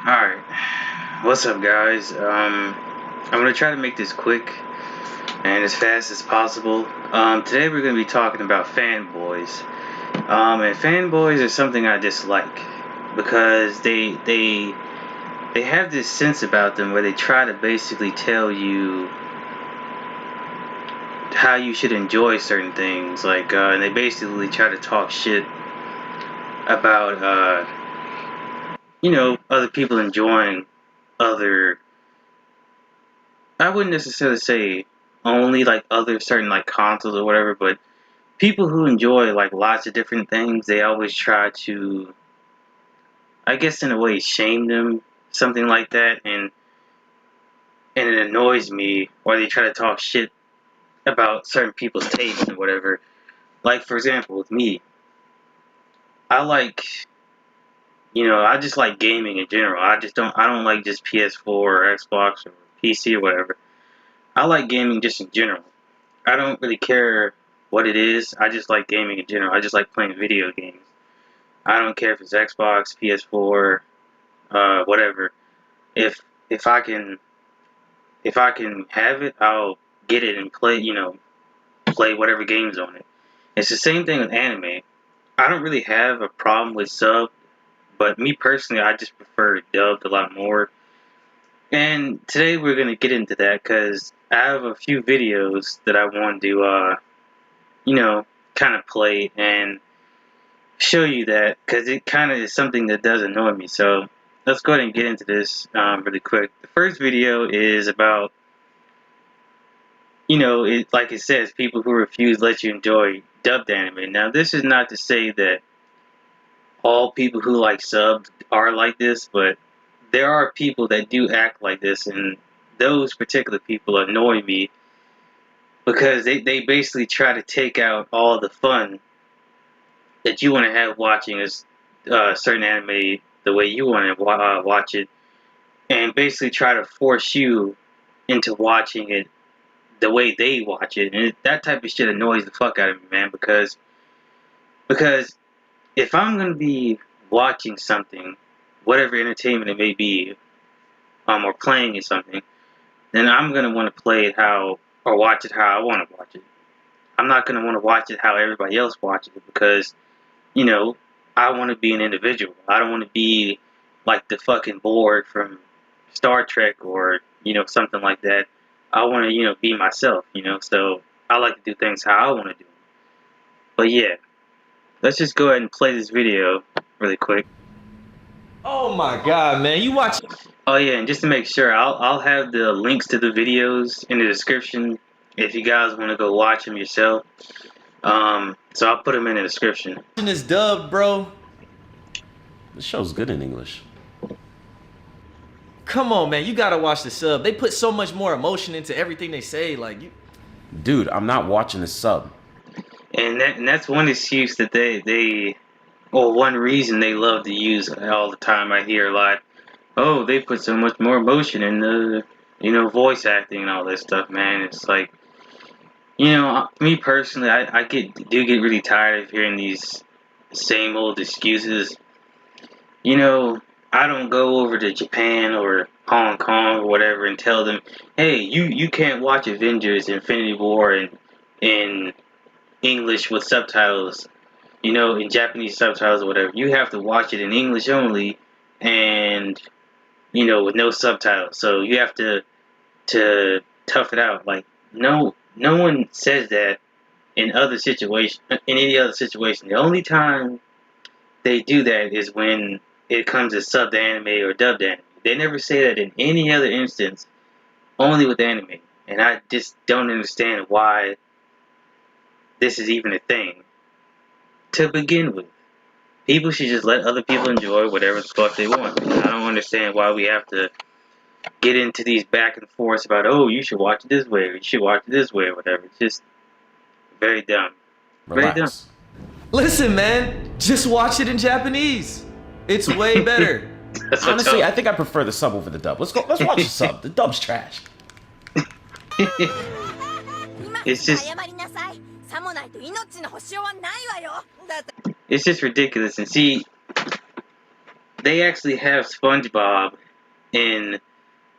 Alright, what's up, guys? I'm gonna try to make this quick and as fast as possible. Today we're gonna be talking about fanboys. And fanboys are something I dislike because they have this sense about them where they try to basically tell you how you should enjoy certain things. And they basically try to talk shit about, other people enjoying other. I wouldn't necessarily say only like other certain like consoles or whatever, but people who enjoy like lots of different things, they always try to, I guess, in a way, shame them, something like that, and it annoys me. Or they try to talk shit about certain people's tastes and whatever. Like for example, with me, I like, I just like gaming in general. I don't like just PS4 or Xbox or PC or whatever. I like gaming just in general. I don't really care what it is. I just like gaming in general. I just like playing video games. I don't care if it's Xbox, PS4, whatever. If if I can if I can have it, I'll get it and play. Play whatever games on it. It's the same thing with anime. I don't really have a problem with sub, but me personally, I just prefer dubbed a lot more. And today we're gonna get into that because I have a few videos that I want to, kind of play and show you that because it kind of is something that does annoy me. So let's go ahead and get into this really quick. The first video is about, it like it says, people who refuse to let you enjoy dubbed anime. Now, this is not to say that all people who like subs are like this, but there are people that do act like this, and those particular people annoy me because they basically try to take out all the fun that you want to have watching a certain anime the way you want to watch it, and basically try to force you into watching it the way they watch it. And that type of shit annoys the fuck out of me, man. Because if I'm gonna be watching something, whatever entertainment it may be, or playing it something, then I'm gonna want to play it how or watch it how I want to watch it. I'm not gonna want to watch it how everybody else watches it because you know, I want to be an individual. I don't want to be like the fucking board from Star Trek or, something like that. I want to, be myself, So I like to do things how I want to do them. But yeah, let's just go ahead and play this video really quick. Oh my god, man. You watch. Oh yeah, and just to make sure, I'll have the links to the videos in the description if you guys want to go watch them yourself. So I'll put them in the description. This dub, bro. The show's good in English. Come on, man. You gotta watch the sub. They put so much more emotion into everything they say. Like, you. Dude, I'm not watching the sub. And that's one excuse that one reason they love to use all the time. I hear a lot. Oh, they put so much more emotion in the, voice acting and all this stuff, man. It's like, me personally, I do get really tired of hearing these same old excuses. I don't go over to Japan or Hong Kong or whatever and tell them, hey, you can't watch Avengers Infinity War in English with subtitles, in Japanese subtitles or whatever. You have to watch it in English only and, with no subtitles. So you have to tough it out. Like, no one says that in any other situation. The only time they do that is when it comes to subbed anime or dubbed anime. They never say that in any other instance, only with anime. And I just don't understand why this is even a thing to begin with. People should just let other people enjoy whatever the fuck they want. I don't understand why we have to get into these back and forths about, oh, you should watch it this way or you should watch it this way or whatever. It's just very dumb. Very dumb. Relax. Listen, man. Just watch it in Japanese. It's way better. Honestly, I think I prefer the sub over the dub. Let's go. Let's watch the sub. The dub's trash. It's just it's just ridiculous. And see, they actually have SpongeBob in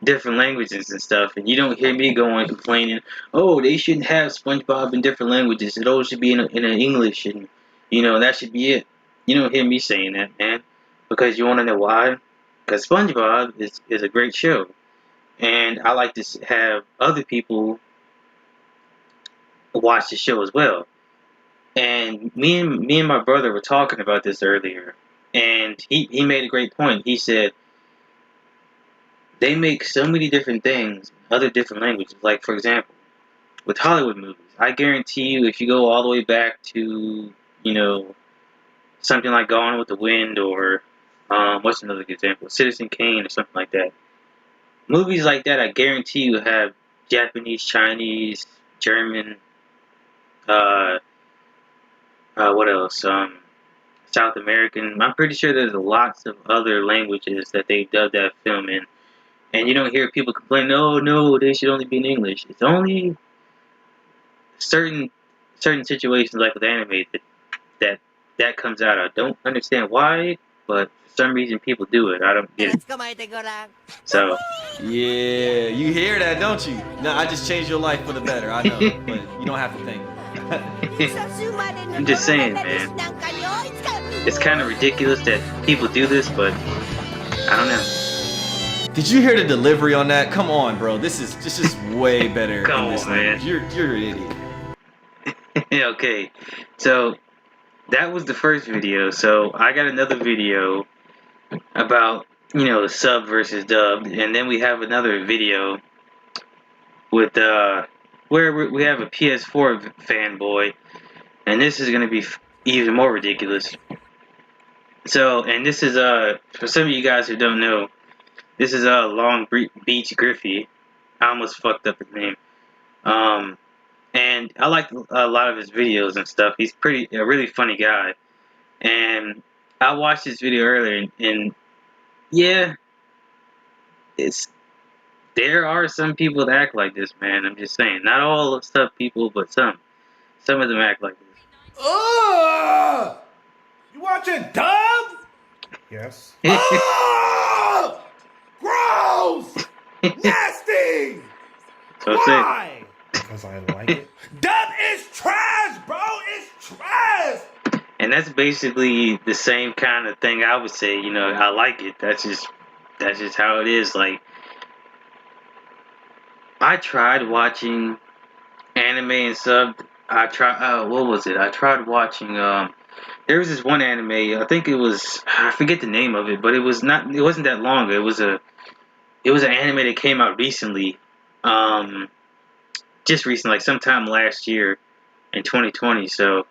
different languages and stuff, and you don't hear me going complaining, oh, they shouldn't have SpongeBob in different languages. It all should be in English, and that should be it. You don't hear me saying that, man, because you want to know why? Because SpongeBob is a great show, and I like to have other people watch the show as well. And me and my brother were talking about this earlier, and he made a great point. He said they make so many different things in other different languages. Like, for example, with Hollywood movies, I guarantee you, if you go all the way back to, something like Gone with the Wind, or what's another good example? Citizen Kane or something like that. Movies like that, I guarantee you have Japanese, Chinese, German, uh, what else? South American. I'm pretty sure there's lots of other languages that they dubbed that film in. And you don't hear people complain, oh no, they should only be in English. It's only certain situations like with anime that that comes out. I don't understand why, but for some reason people do it. I don't get it. So Yeah, you hear that, don't you? No, I just changed your life for the better. I know, but you don't have to thank me. I'm just saying, man. It's kind of ridiculous that people do this, but I don't know. Did you hear the delivery on that? Come on, bro. This is way better. Come in this on, man. You're an idiot. Okay, so that was the first video. So I got another video about sub versus dub, and then we have another video with where we have a PS4 fanboy, and this is gonna be even more ridiculous. So, and this is for some of you guys who don't know, this is Long Beach Griffey. I almost fucked up his name. And I like a lot of his videos and stuff. He's a really funny guy. And I watched this video earlier, and yeah, there are some people that act like this, man. I'm just saying, not all of stuff people, but some of them act like this. Ugh! You watching Dub? Yes. Ugh! Gross! Nasty! Why? Because I like it. Dub is trash, bro. It's trash. And that's basically the same kind of thing I would say. I like it. That's just how it is. Like, I tried watching anime and sub. What was it? I tried watching. There was this one anime. I think it was. I forget the name of it, but it wasn't that long ago. It was an anime that came out recently. Just recently, like sometime last year in 2020. So,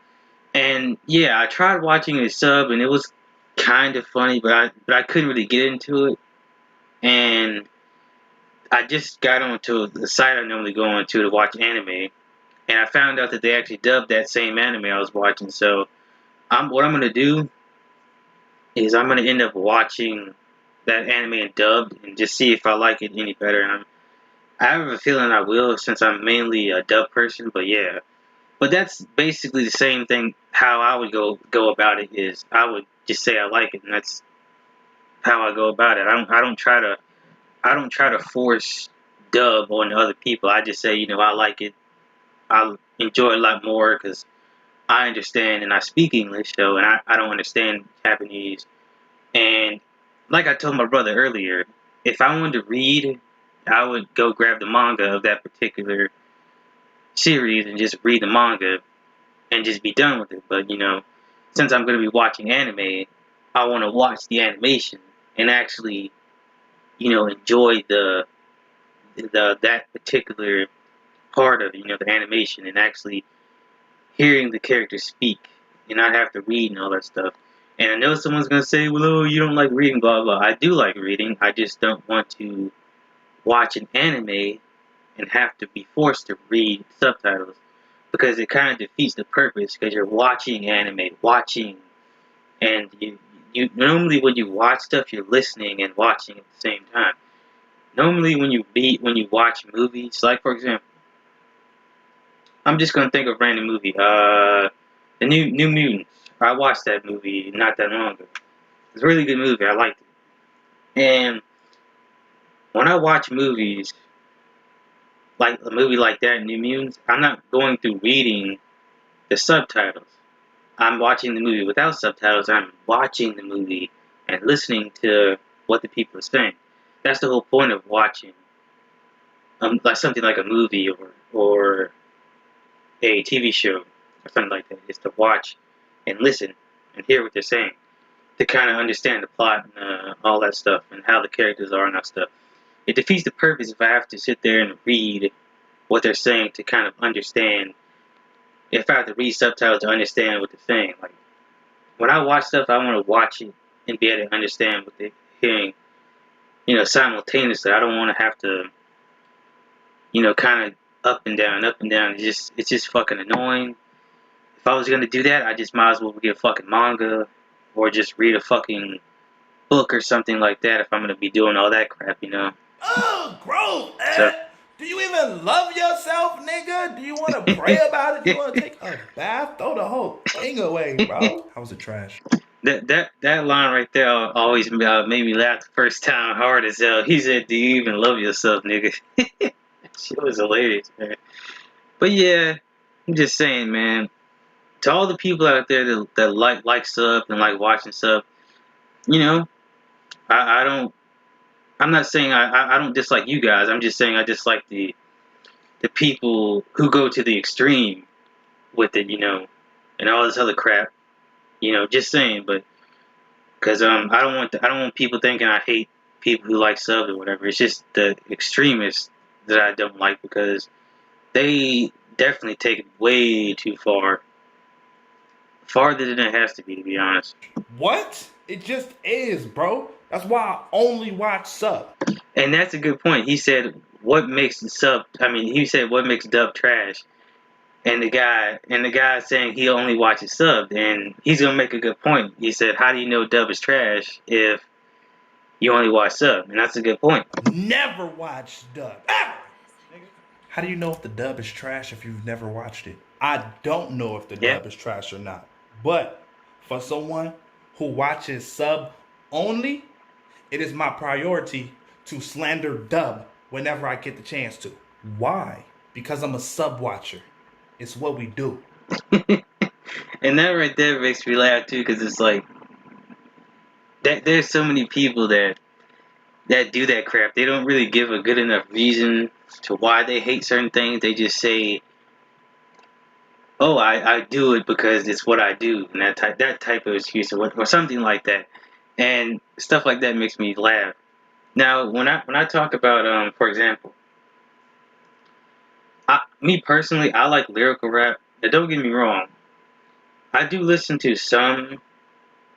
and yeah, I tried watching a sub, and it was kind of funny, but I couldn't really get into it. And I just got onto the site I normally go on to watch anime, and I found out that they actually dubbed that same anime I was watching. So, what I'm gonna do is I'm gonna end up watching that anime in dubbed and just see if I like it any better. And I have a feeling I will, since I'm mainly a dub person. But yeah, but that's basically the same thing. How I would go about it is I would just say I like it, and that's how I go about it. I don't try to force dub on other people. I just say I like it. I enjoy it a lot more because I understand and I speak English, so and I don't understand Japanese. And like I told my brother earlier, if I wanted to read, I would go grab the manga of that particular series and just read the manga and just be done with it. But since I'm going to be watching anime, I want to watch the animation and actually enjoy that particular part of the animation, and actually hearing the characters speak and not have to read and all that stuff. And I know someone's gonna say, "Well, oh, you don't like reading, blah blah." I do like reading. I just don't want to watch an anime and have to be forced to read subtitles, because it kind of defeats the purpose. Because you're watching anime, and you normally when you watch stuff, you're listening and watching at the same time. Normally, when you watch movies, like for example, I'm just gonna think of a random movie. The New Mutants. I watched that movie not that long ago. It's a really good movie. I liked it. And when I watch movies, like a movie like that, New Mutants, I'm not going through reading the subtitles. I'm watching the movie without subtitles. I'm watching the movie and listening to what the people are saying. That's the whole point of watching, like something like a movie or a TV show or something like that. Is to watch and listen and hear what they're saying to kind of understand the plot and all that stuff and how the characters are and that stuff. It defeats the purpose if I have to sit there and read what they're saying to kind of understand. If I have to read subtitles to understand what they're saying, like when I watch stuff, I want to watch it and be able to understand what they're hearing, simultaneously. I don't want to have to, kind of up and down. It's just fucking annoying. If I was gonna do that, I just might as well get a fucking manga or just read a fucking book or something like that. If I'm gonna be doing all that crap. Oh, gross, So Do you even love yourself, nigga? Do you want to pray about it? Do you want to take a bath? Throw the whole thing away, bro. How was it trash? that line right there always made me laugh the first time hard as hell. He said, "Do you even love yourself, nigga?" Shit was hilarious, man. But yeah, I'm just saying, man. To all the people out there that like sub and like watching sub, you know, I don't. I'm not saying I don't dislike you guys. I'm just saying I dislike the people who go to the extreme with it, and all this other crap. Just saying, but because I don't want people thinking I hate people who like subs or whatever. It's just the extremists that I don't like because they definitely take it way too far, farther than it has to be honest. What? It just is, bro. That's why I only watch sub. And that's a good point. He said, "What makes the sub?" I mean, he said, "What makes dub trash?" And the guy saying he only watches sub, and he's gonna make a good point. He said, "How do you know dub is trash if you only watch sub?" And that's a good point. Never watched dub. Ever. How do you know if the dub is trash if you've never watched it? I don't know if the Yeah. dub is trash or not. But for someone who watches sub only, it is my priority to slander dub whenever I get the chance to. Why? Because I'm a sub watcher. It's what we do. And that right there makes me laugh too, because it's like there's so many people that do that crap. They don't really give a good enough reason to why they hate certain things. They just say, "Oh, I do it because it's what I do," and that type of excuse or something like that. And stuff like that makes me laugh. Now, when I talk about for example, me personally, I like lyrical rap. Now, don't get me wrong. I do listen to some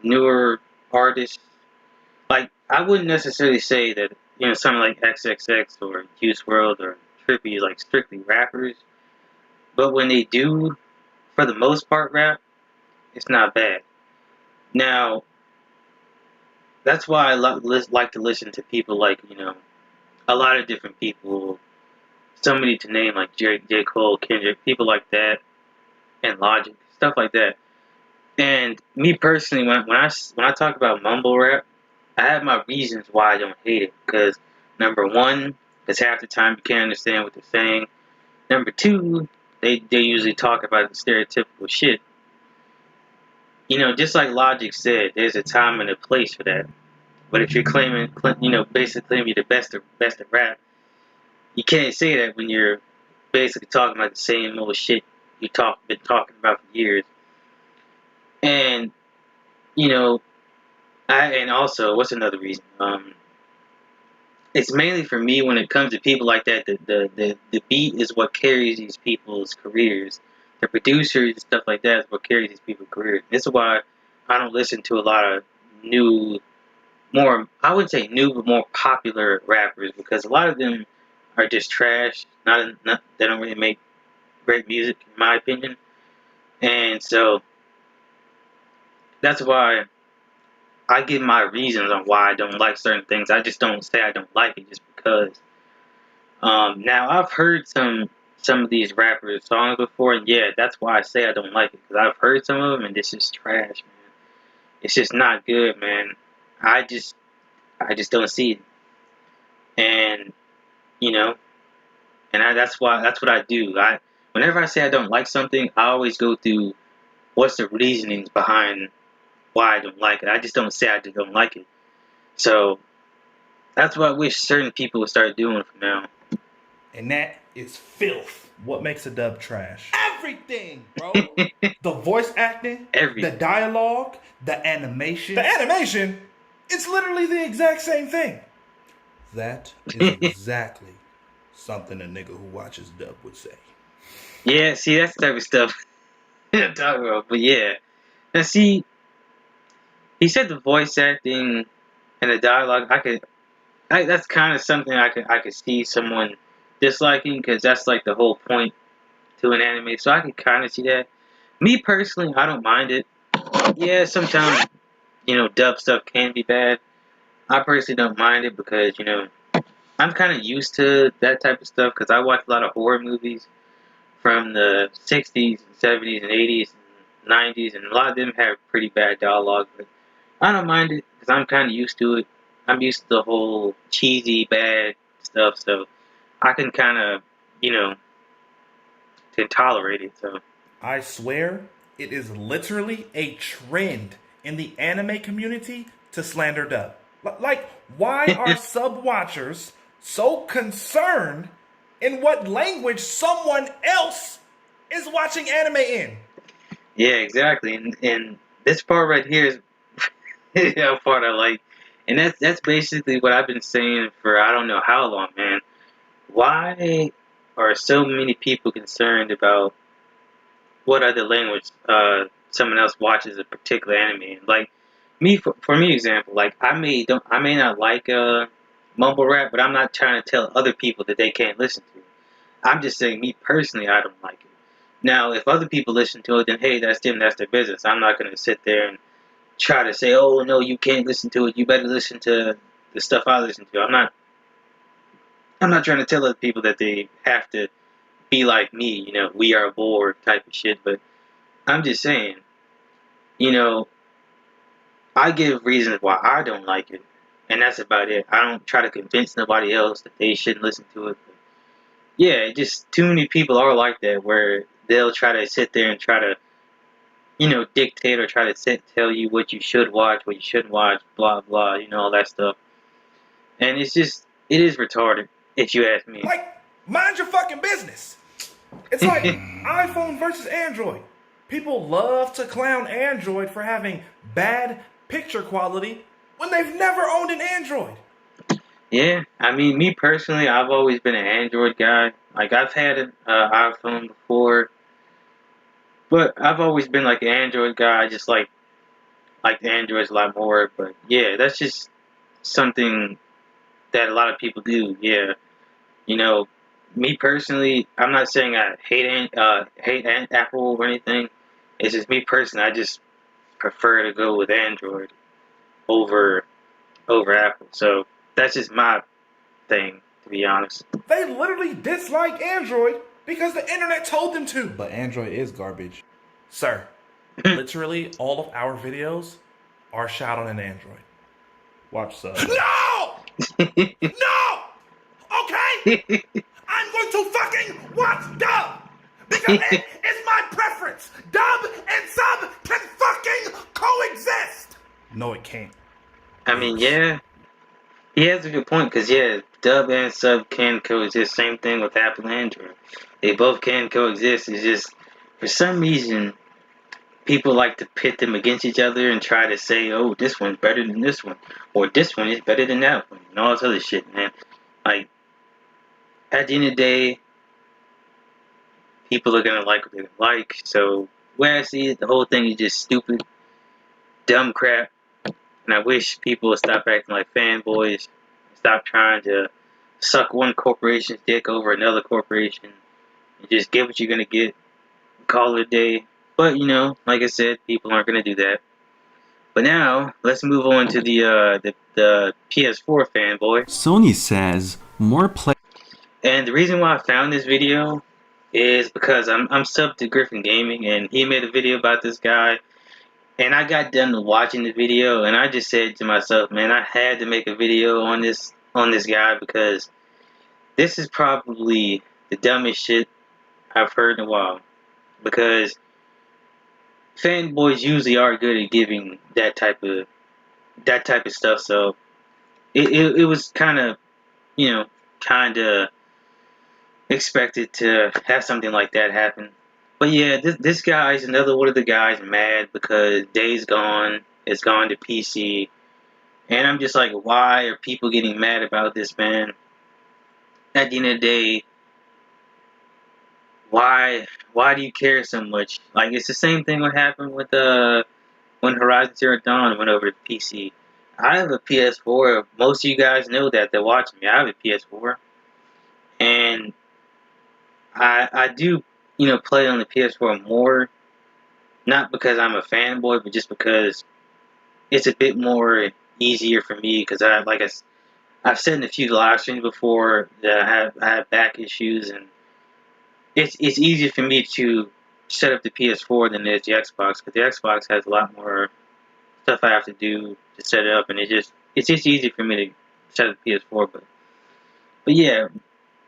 newer artists. Like I wouldn't necessarily say that something like XXX or Juice World or Trippy is like strictly rappers, but when they do, for the most part, rap, it's not bad. Now that's why I like to listen to people like a lot of different people. Somebody to name like J. Cole, Kendrick, people like that, and Logic, stuff like that. And me personally, when I talk about mumble rap, I have my reasons why I don't hate it. Because number one, because half the time you can't understand what they're saying. Number two, they usually talk about the stereotypical shit. Just like Logic said, there's a time and a place for that. But if you're claiming, basically claiming you're the best of rap, you can't say that when you're basically talking about the same old shit been talking about for years. And you know, and also, what's another reason? It's mainly for me when it comes to people like that. The beat is what carries these people's careers. The producers and stuff like that is what carries these people's careers. This is why I don't listen to a lot of new, more I wouldn't say new, but more popular rappers because a lot of them are just trash. Not they don't really make great music in my opinion, and so that's why I give my reasons on why I don't like certain things. I just don't say I don't like it just because. Now I've heard some of these rappers' songs before, and yeah, that's why I say I don't like it because I've heard some of them, and this is trash, man. It's just not good, man. I just I just don't see it. And you know, that's what I do. Whenever I say I don't like something, I always go through what's the reasonings behind why I don't like it. I just don't say I just don't like it. So that's what I wish certain people would start doing from now. And that is filth. What makes a dub trash? Everything, bro. The voice acting, Everything. the dialogue, the animation. The animation, it's literally the exact same thing. That is exactly something a nigga who watches dub would say. Yeah, see, that's the type of stuff I'm talking about. But yeah, now see, he said the voice acting and the dialogue. That's kind of something I could see someone disliking because that's like the whole point to an anime. So I could kind of see that. Me personally, I don't mind it. Yeah, sometimes dub stuff can be bad. I personally don't mind it because I'm kind of used to that type of stuff because I watch a lot of horror movies from the 60s, 70s, and 80s, and 90s, and a lot of them have pretty bad dialogue. But I don't mind it because I'm kind of used to it. I'm used to the whole cheesy, bad stuff, so I can kind of, can tolerate it. So I swear, it is literally a trend in the anime community to slander dub. Like, why are sub watchers so concerned in what language someone else is watching anime in? yeah, exactly. And this part right here is the part I like, and that's basically what I've been saying for I don't know how long, man. Why are so many people concerned about what other language someone else watches a particular anime? Like me, for me, example, like I may not like mumble rap, but I'm not trying to tell other people that they can't listen to it. I'm just saying, me personally, I don't like it. Now, if other people listen to it, then hey, that's them, that's their business. I'm not going to sit there and try to say, oh no, you can't listen to it. You better listen to the stuff I listen to. I'm not trying to tell other people that they have to be like me. We are bored type of shit. But I'm just saying, you know, I give reasons why I don't like it, and that's about it. I don't try to convince nobody else that they shouldn't listen to it. But yeah, just too many people are like that, where they'll try to sit there and try to, dictate or try to tell you what you should watch, what you shouldn't watch, blah blah, all that stuff. And it is retarded, if you ask me. Like, mind your fucking business. It's like iPhone versus Android. People love to clown Android for having bad picture quality when they've never owned an Android. Yeah, I mean, me personally, I've always been an Android guy. Like, I've had an iPhone before, but I've always been like an Android guy. I just like the Androids a lot more. But yeah, that's just something that a lot of people do. Yeah, you know, me personally, I'm not saying I hate Apple or anything. It's just me personally. I just prefer to go with Android over Apple. So that's just my thing, to be honest. They literally dislike Android because the internet told them to. But Android is garbage. Sir, literally all of our videos are shot on an Android. Watch sub. No! No! Okay? I'm going to fucking watch dub! Because it is my preference! Dub and sub can fucking coexist! No, it can't. I mean, yeah, he has a good point because yeah, dub and sub can coexist. Same thing with Apple and Android. They both can coexist. It's just for some reason people like to pit them against each other and try to say, oh, this one's better than this one, or this one is better than that one, and all this other shit, man. Like at the end of the day, people are gonna like what they like. So where I see it, the whole thing is just stupid, dumb crap. And I wish people would stop acting like fanboys, stop trying to suck one corporation's dick over another corporation, and just get what you're gonna get, call it a day. But like I said, people aren't gonna do that. But now let's move on to the PS4 fanboy. Sony says more play. And the reason why I found this video is because I'm sub to Griffin Gaming, and he made a video about this guy. And I got done watching the video, and I just said to myself, man, I had to make a video on this guy because this is probably the dumbest shit I've heard in a while. Because fanboys usually are good at giving that type of stuff. So it was kind of, kind of expected to have something like that happen. But yeah, this guy is another one of the guys mad because Days Gone is gone to PC, and I'm just like, why are people getting mad about this, man? At the end of the day, why do you care so much? Like, it's the same thing what happened with when Horizon Zero Dawn went over to PC. I have a PS4. Most of you guys know that watching me. I have a PS4, and I do play on the PS4 more. Not because I'm a fanboy, but just because it's a bit more easier for me. Because I've said in a few live streams before that I have back issues, and it's easier for me to set up the PS4 than it is the Xbox. Because the Xbox has a lot more stuff I have to do to set it up, and it's just easy for me to set up the PS4. But yeah,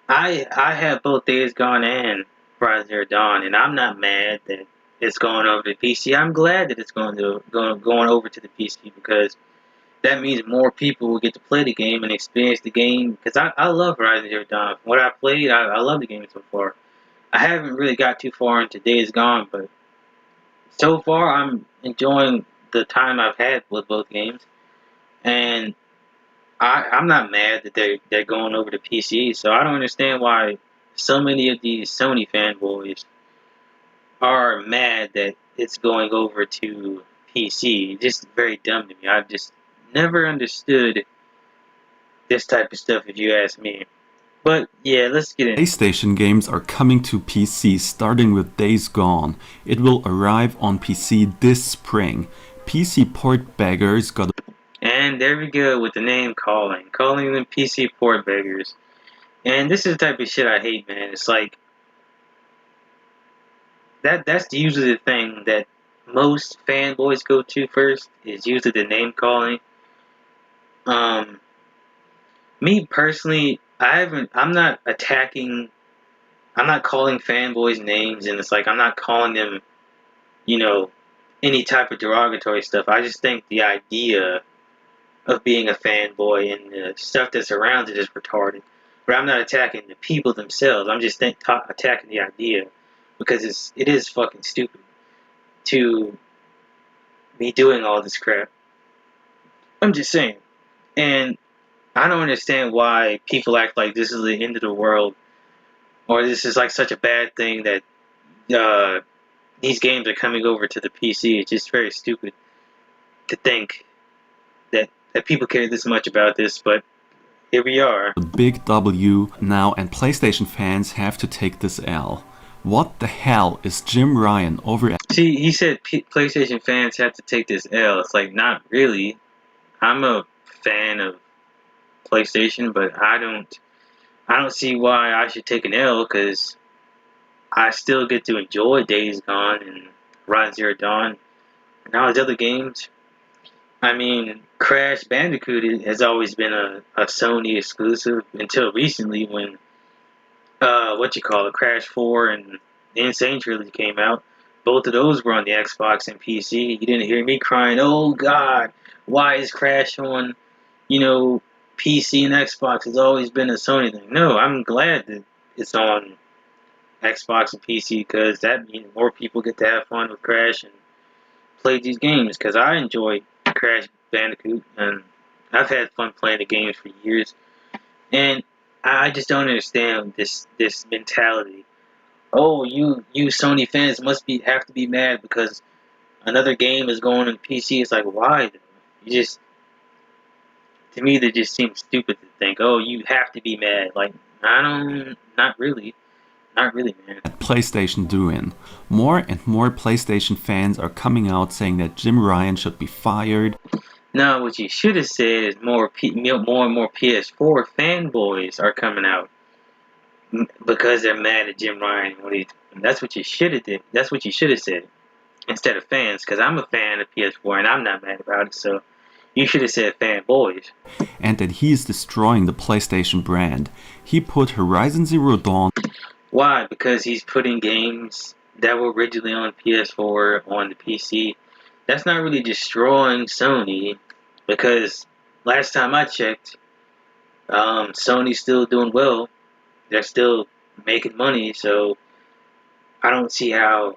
I have both Days Gone and Horizon Zero Dawn, and I'm not mad that it's going over to PC. I'm glad that it's going over to the PC because that means more people will get to play the game and experience the game. Because I love Horizon Zero Dawn. From what I played, I love the game so far. I haven't really got too far into Days Gone, but so far I'm enjoying the time I've had with both games, and I'm not mad that they're going over to PC. So I don't understand why so many of these Sony fanboys are mad that it's going over to PC. It's just very dumb to me. I just never understood this type of stuff, if you ask me. But yeah, let's get in. PlayStation games are coming to PC starting with Days Gone. It will arrive on PC this spring. PC port beggars got And there we go with the name calling them PC port beggars. And this is the type of shit I hate, man. It's like that's usually the thing that most fanboys go to first is usually the name calling. Um, Me personally, I'm not attacking. I'm not calling fanboys names, and it's like I'm not calling them, you know, any type of derogatory stuff. I just think the idea of being a fanboy and the stuff that surrounds it is retarded. But I'm not attacking the people themselves. I'm just attacking the idea because it is fucking stupid to be doing all this crap. I'm just saying, and I don't understand why people act like this is the end of the world or this is like such a bad thing that uh, these games are coming over to the PC. It's just very stupid to think that people care this much about this, but here we are. a big W now, and PlayStation fans have to take this L. What the hell is Jim Ryan over at See, he said PlayStation fans have to take this L. It's like, not really. I'm a fan of PlayStation, but I don't see why I should take an L because I still get to enjoy Days Gone and Horizon Zero Dawn and all these other games. I mean, Crash Bandicoot has always been a Sony exclusive until recently when Crash 4 and the Insane Trilogy came out. Both of those were on the Xbox and PC. You didn't hear me crying, "Oh God, why is Crash on, PC and Xbox? It's always been a Sony thing." No, I'm glad that it's on Xbox and PC because that means more people get to have fun with Crash and play these games. Because I enjoy Crash Bandicoot and I've had fun playing the games for years. And I just don't understand this mentality. Oh, you Sony fans have to be mad because another game is going on PC. It's like, why? You just to me that just seems stupid to think. Oh, you have to be mad. Like I don't, not really, man. PlayStation doing? More and more PlayStation fans are coming out saying that Jim Ryan should be fired. No, what you should have said is more and more PS4 fanboys are coming out because they're mad at Jim Ryan. That's what you should have did. That's what you should have said. instead of fans, because I'm a fan of PS4 and I'm not mad about it. So you should have said fanboys. And that he is destroying the PlayStation brand. He put Horizon Zero Dawn. Why? Because he's putting games that were originally on PS4 on the PC. That's not really destroying Sony, because last time I checked, Sony's still doing well. They're still making money, so I don't see how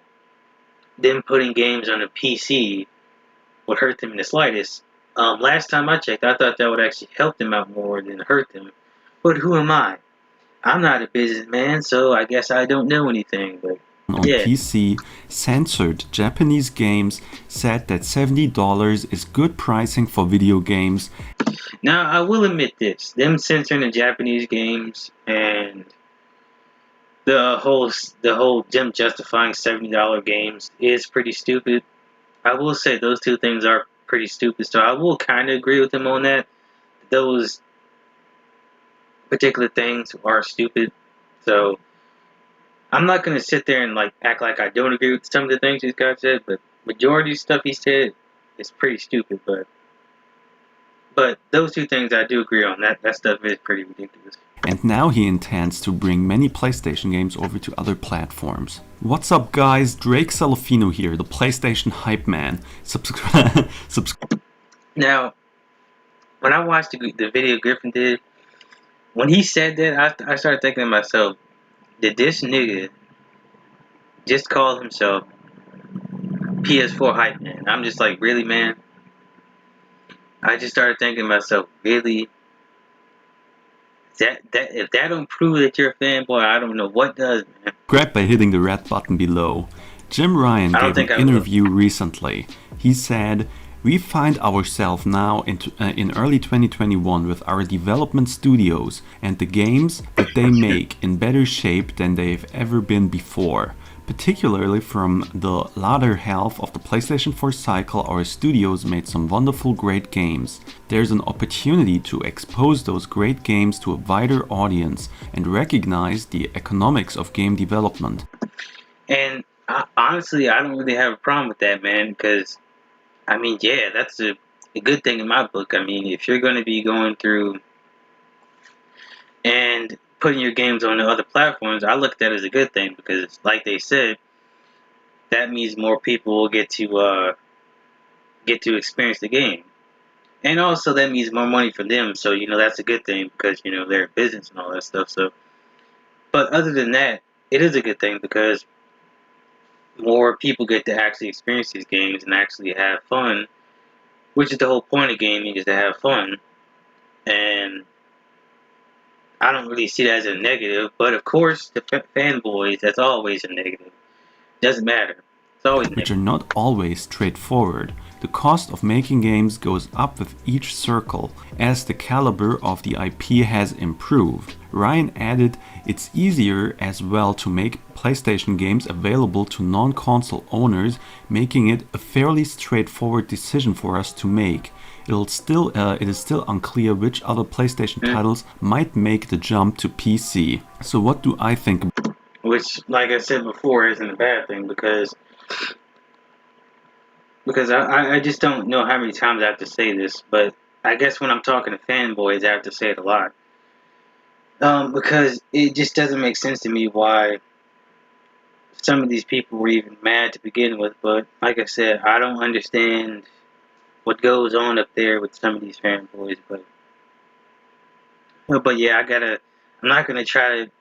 them putting games on a PC would hurt them in the slightest. Last time I checked, I thought that would actually help them out more than hurt them. But who am I? I'm not a businessman, so I guess I don't know anything. But On yeah. PC, censored Japanese games, said that $70 is good pricing for video games. Now I will admit this: them censoring the Japanese games and the whole them justifying $70 games is pretty stupid. I will say those two things are pretty stupid. So I will kind of agree with them on that. Those particular things are stupid. So I'm not gonna sit there and like act like I don't agree with some of the things this guy said, but majority of stuff he said is pretty stupid. But those two things I do agree on. That stuff is pretty ridiculous. And now he intends to bring many PlayStation games over to other platforms. What's up, guys? Drake Salafino here, the PlayStation hype man. Subscribe. Now, when I watched the video Griffin did, when he said that, I started thinking to myself, did this nigga just call himself PS4 hype man? I'm just like, really, man? I just started thinking to myself, really? That if that don't prove that you're a fanboy, I don't know what does, man. Grab by hitting the red button below. Jim Ryan gave an interview recently. He said, "We find ourselves now in early 2021 with our development studios and the games that they make in better shape than they've ever been before. Particularly from the latter half of the PlayStation 4 cycle, our studios made some wonderful great games. There's an opportunity to expose those great games to a wider audience and recognize the economics of game development." And honestly, I don't really have a problem with that, man, because, I mean, yeah, that's a good thing in my book. I mean, if you're going to be going through and putting your games on the other platforms, I look at that as a good thing, because, like they said, that means more people will get to experience the game, and also that means more money for them. So that's a good thing, because they're a business and all that stuff. So, but other than that, it is a good thing because more people get to actually experience these games and actually have fun, which is the whole point of gaming, is to have fun. And I don't really see that as a negative, but of course, the fanboys, that's always a negative. Doesn't matter. It's always Which negative. are not always straightforward. The cost of making games goes up with each circle, as the caliber of the IP has improved. Ryan added, "It's easier as well to make PlayStation games available to non-console owners, making it a fairly straightforward decision for us to make. It is still unclear which other PlayStation titles might make the jump to PC." So what do I think? Which, like I said before, isn't a bad thing, because I just don't know how many times I have to say this, but I guess when I'm talking to fanboys, I have to say it a lot. Because it just doesn't make sense to me why some of these people were even mad to begin with. But like I said, I don't understand what goes on up there with some of these fanboys. But yeah, I'm not gonna try to.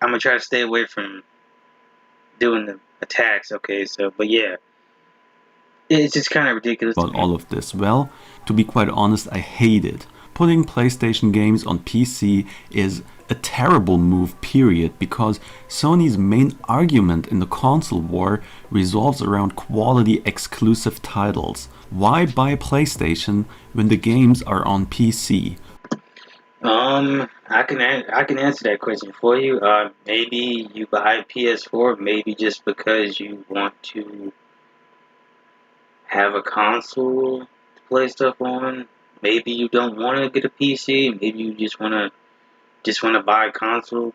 I'm gonna try to stay away from doing the attacks. Okay, so but yeah, it's just kind of ridiculous to About me. all of this? Well, to be quite honest, I hate it. Putting PlayStation games on PC is a terrible move, period, because Sony's main argument in the console war revolves around quality exclusive titles. Why buy PlayStation when the games are on PC? I can answer that question for you. Maybe you buy PS4, maybe just because you want to have a console to play stuff on. Maybe you don't want to get a PC. Maybe you just want to buy a console.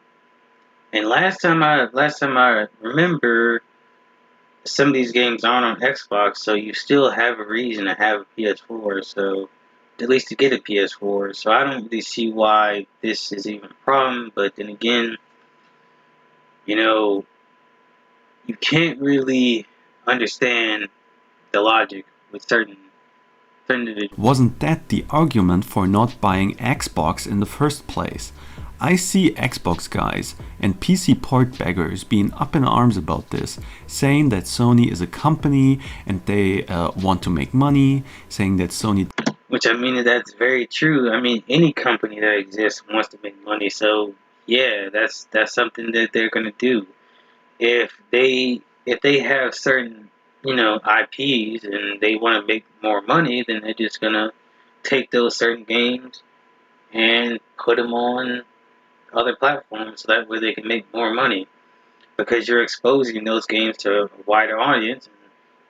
And last time I remember, some of these games aren't on Xbox, so you still have a reason to have a PS4. So at least to get a PS4. So I don't really see why this is even a problem. But then again, you know, you can't really understand the logic with certain individuals. Wasn't that the argument for not buying Xbox in the first place? I see Xbox guys and PC port beggars being up in arms about this, saying that Sony is a company and they want to make money, saying that Sony... Which, I mean, that's very true. I mean, any company that exists wants to make money, so yeah, that's something that they're gonna do. If they have certain, IPs and they want to make more money, then they're just gonna take those certain games and put them on other platforms so that way they can make more money, because you're exposing those games to a wider audience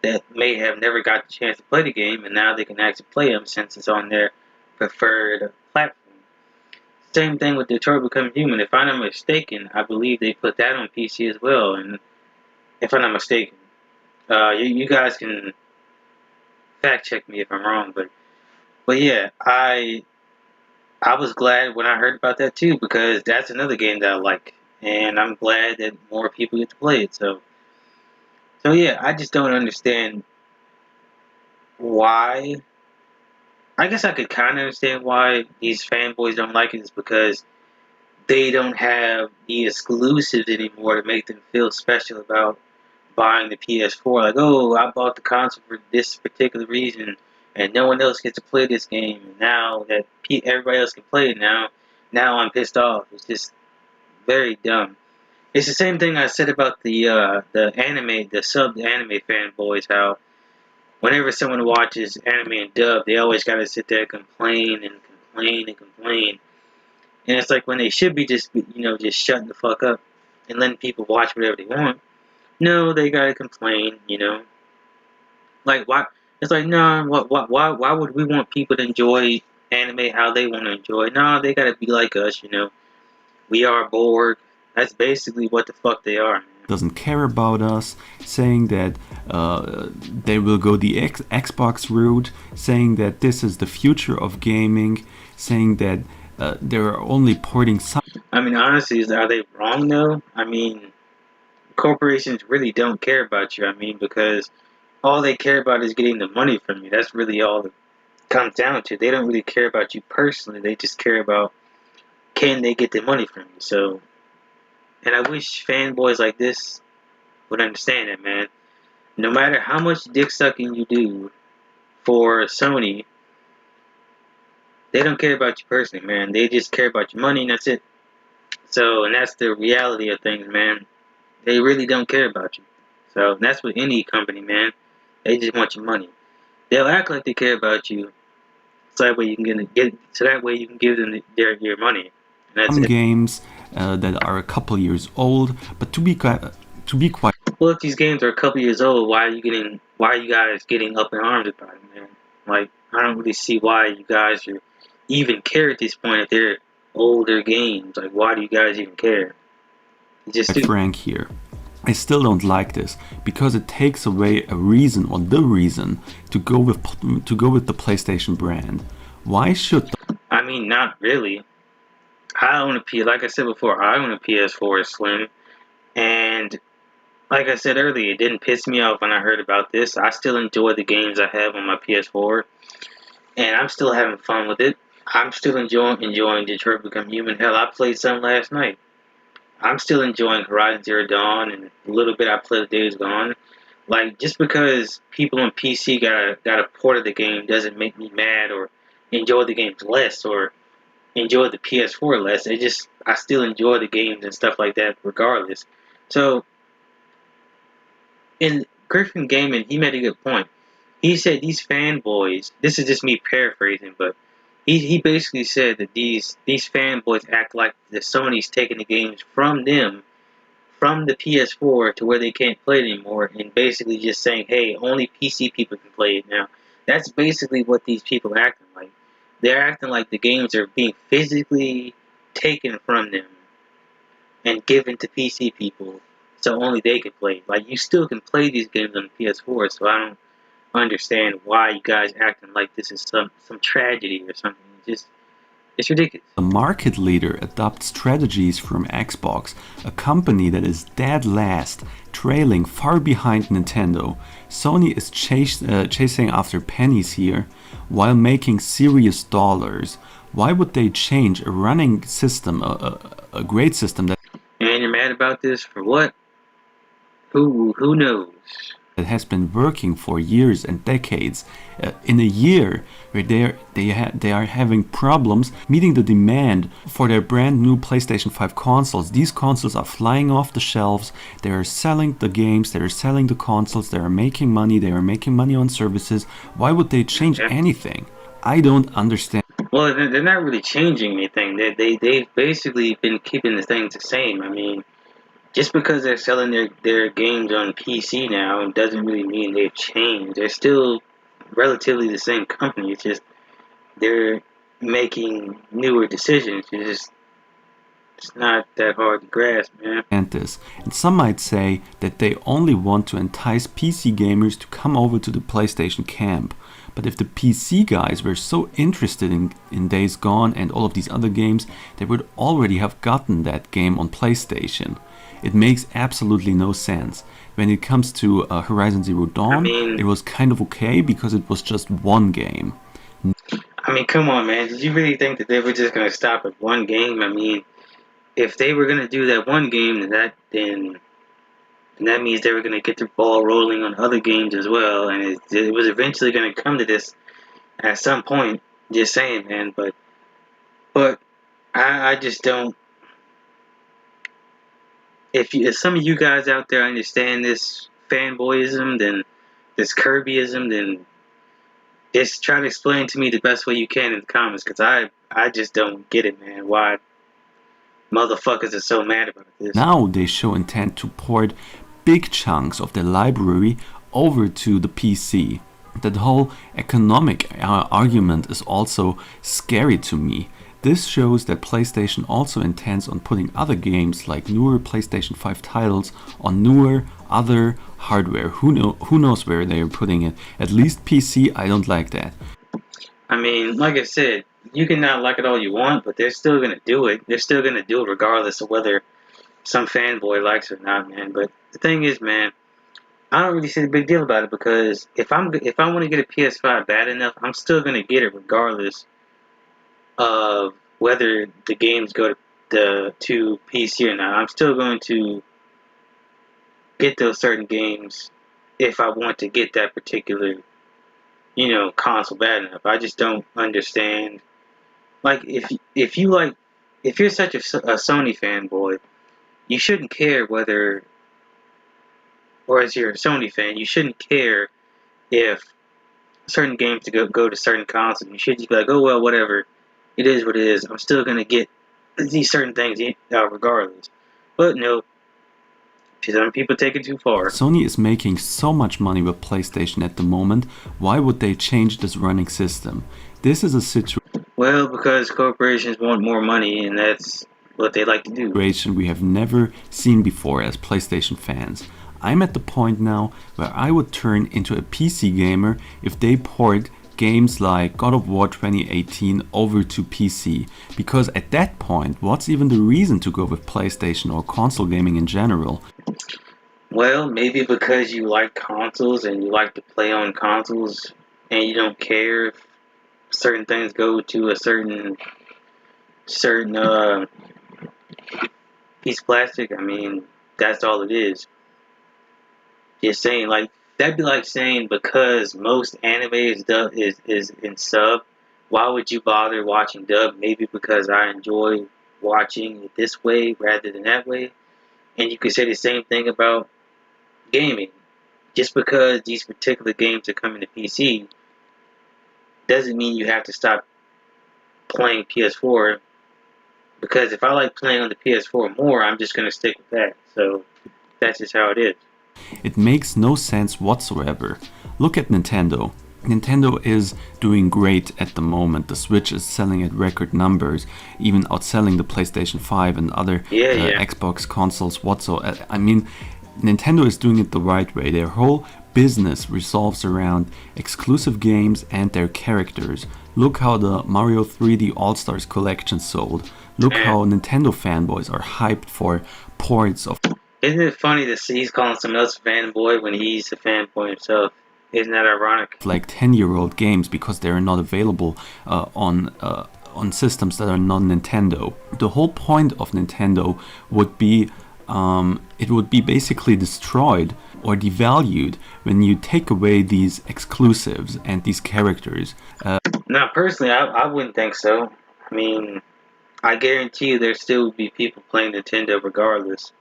that may have never got the chance to play the game, and now they can actually play them since it's on their preferred platform. Same thing with Detroit Become Human. If I'm not mistaken, I believe they put that on PC as well. And if I'm not mistaken, you guys can fact check me if I'm wrong. But yeah, I was glad when I heard about that too, because that's another game that I like, and I'm glad that more people get to play it. So yeah, I just don't understand why. I guess I could kind of understand why these fanboys don't like it, is because they don't have the exclusives anymore to make them feel special about buying the PS4. Like, oh, I bought the console for this particular reason, and no one else gets to play this game. And now that everybody else can play it now I'm pissed off. It's just very dumb. It's the same thing I said about the sub anime fanboys. How whenever someone watches anime and dub, they always gotta sit there and complain and complain and complain. And it's like when they should be just shutting the fuck up and letting people watch whatever they want. No, they gotta complain. Like why? It's like no, why would we want people to enjoy anime how they want to enjoy it? No, they gotta be like us. We are bored. That's basically what the fuck they are, man. Doesn't care about us, saying that they will go the Xbox route, saying that this is the future of gaming, saying that they're only porting some... I mean, honestly, are they wrong though? I mean, corporations really don't care about you. I mean, because all they care about is getting the money from you. That's really all it comes down to. They don't really care about you personally. They just care about, can they get the money from you. So, and I wish fanboys like this would understand it, man. No matter how much dick sucking you do for Sony, they don't care about you personally, man. They just care about your money, and that's it. So, and that's the reality of things, man. They really don't care about you. So that's with any company, man. They just want your money. They'll act like they care about you, so that way you can give them your money. And that's some it. Games that are a couple years old, but to be quite... Well, if these games are a couple years old, why are you guys getting up in arms about it, man? Like, I don't really see why you guys even care at this point if they're older games. Like, why do you guys even care? Just frank here. I still don't like this because it takes away a reason, or the reason, to go with the PlayStation brand. Why should? I mean, not really. I own like I said before, I own a PS4 Slim, and like I said earlier, it didn't piss me off when I heard about this. I still enjoy the games I have on my PS4, and I'm still having fun with it. I'm still enjoying Detroit Become Human. Hell, I played some last night. I'm still enjoying Horizon Zero Dawn, and a little bit I played Days Gone. Like, just because people on PC got a port of the game doesn't make me mad or enjoy the games less or enjoy the PS4 less. I still enjoy the games and stuff like that regardless. So, in Griffin Gaming, he made a good point. He said these fanboys, this is just me paraphrasing, but he basically said that these fanboys act like the Sony's taking the games from them, from the PS4 to where they can't play it anymore, and basically just saying, hey, only PC people can play it now. That's basically what these people are acting like. They're acting like the games are being physically taken from them and given to PC people so only they can play. Like, you still can play these games on the PS4, so I don't understand why you guys acting like this is some tragedy or something. It's ridiculous. The market leader adopts strategies from Xbox, a company that is dead last, trailing far behind Nintendo. Sony is chasing after pennies here, while making serious dollars. Why would they change a running system, a great system that... And you're mad about this for what? Who knows? That has been working for years and decades, in a year where they are having problems meeting the demand for their brand new PlayStation 5 consoles. These consoles are flying off the shelves, they are selling the games, they are selling the consoles, they are making money on services. Why would they change anything? I don't understand. Well, they're not really changing anything. They've basically been keeping the things the same. I mean, just because they're selling their games on PC now doesn't really mean they've changed. They're still relatively the same company. It's just they're making newer decisions. It's not that hard to grasp, man. And some might say that they only want to entice PC gamers to come over to the PlayStation camp. But if the PC guys were so interested in Days Gone and all of these other games, they would already have gotten that game on PlayStation. It makes absolutely no sense. When it comes to Horizon Zero Dawn, it was kind of okay because it was just one game. I mean, come on, man. Did you really think that they were just going to stop at one game? I mean, if they were going to do that one game, then that means they were going to get the ball rolling on other games as well. And it was eventually going to come to this at some point. Just saying, man. But I just don't. If some of you guys out there understand this fanboyism, then this Kirbyism, then just try to explain to me the best way you can in the comments, because I just don't get it, man. Why motherfuckers are so mad about this. Now they show intent to port big chunks of their library over to the PC. That whole economic argument is also scary to me. This shows that PlayStation also intends on putting other games like newer PlayStation 5 titles on newer, other hardware. Who knows where they are putting it? At least PC, I don't like that. I mean, like I said, you can not like it all you want, but they're still going to do it. They're still going to do it regardless of whether some fanboy likes it or not, man. But the thing is, man, I don't really see the big deal about it, because if I want to get a PS5 bad enough, I'm still going to get it regardless of whether the games go to PC or not. I'm still going to get those certain games if I want to get that particular, console bad enough. I just don't understand. Like, if you're such a Sony fanboy, you shouldn't care whether, or as you're a Sony fan, you shouldn't care if certain games to go to certain consoles. You should just be like, oh well, whatever. It is what it is. I'm still gonna get these certain things regardless. But no, some people take it too far. Sony is making so much money with PlayStation at the moment. Why would they change this running system? This is a situation. Well, because corporations want more money, and that's what they like to do. We have never seen before as PlayStation fans. I'm at the point now where I would turn into a PC gamer if they port games like God of War 2018 over to PC, because at that point, what's even the reason to go with PlayStation or console gaming in general? Well, maybe because you like consoles and you like to play on consoles, and you don't care if certain things go to a certain piece of plastic. I mean, that's all it is. Just saying, like, that'd be like saying because most anime is in sub, why would you bother watching dub? Maybe because I enjoy watching it this way rather than that way. And you could say the same thing about gaming. Just because these particular games are coming to PC doesn't mean you have to stop playing PS4. Because if I like playing on the PS4 more, I'm just going to stick with that. So that's just how it is. It makes no sense whatsoever. Look at Nintendo. Nintendo is doing great at the moment. The Switch is selling at record numbers, even outselling the PlayStation 5 and other Xbox consoles whatsoever. I mean, Nintendo is doing it the right way. Their whole business revolves around exclusive games and their characters. Look how the Mario 3D All-Stars collection sold. Look how Nintendo fanboys are hyped for ports of... Isn't it funny that he's calling someone else a fanboy when he's a fanboy himself? Isn't that ironic? Like 10-year-old games because they are not available on systems that are not Nintendo. The whole point of Nintendo would be it would be basically destroyed or devalued when you take away these exclusives and these characters. No, personally, I wouldn't think so. I mean, I guarantee you there still would be people playing Nintendo regardless.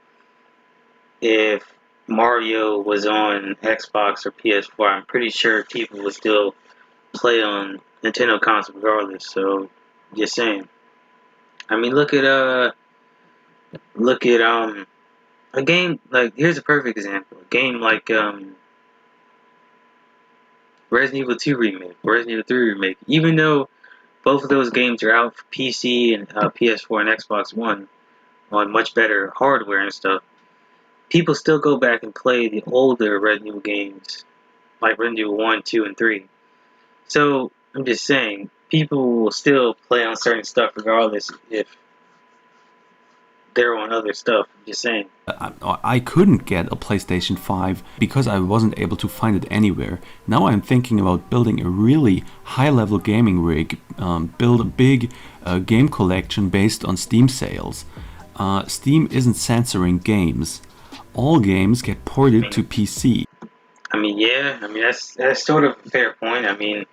If Mario was on Xbox or PS4, I'm pretty sure people would still play on Nintendo console regardless. So, just saying. I mean, look at a game like, here's a perfect example. A game like Resident Evil 2 remake, Resident Evil 3 remake. Even though both of those games are out for PC and PS4 and Xbox One on much better hardware and stuff, people still go back and play the older Resident Evil games, like Resident Evil 1, 2, and 3. So, I'm just saying, people will still play on certain stuff regardless if they're on other stuff. I'm just saying. I couldn't get a PlayStation 5 because I wasn't able to find it anywhere. Now I'm thinking about building a really high-level gaming rig, build a big game collection based on Steam sales. Steam isn't censoring games. All games get ported to PC. That's sort of a fair point. I mean,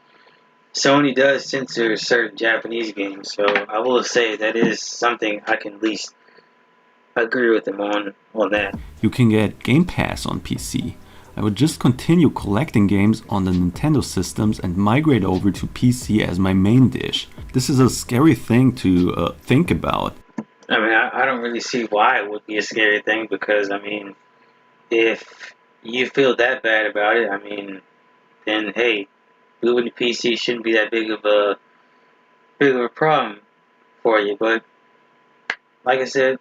Sony does censor certain Japanese games, so I will say that is something I can at least agree with them on that. You can get Game Pass on PC. I would just continue collecting games on the Nintendo systems and migrate over to PC as my main dish. This is a scary thing to think about. I mean, I don't really see why it would be a scary thing, because, I mean, if you feel that bad about it, I mean, then, hey, moving to PC shouldn't be that big of a problem for you. But, like I said,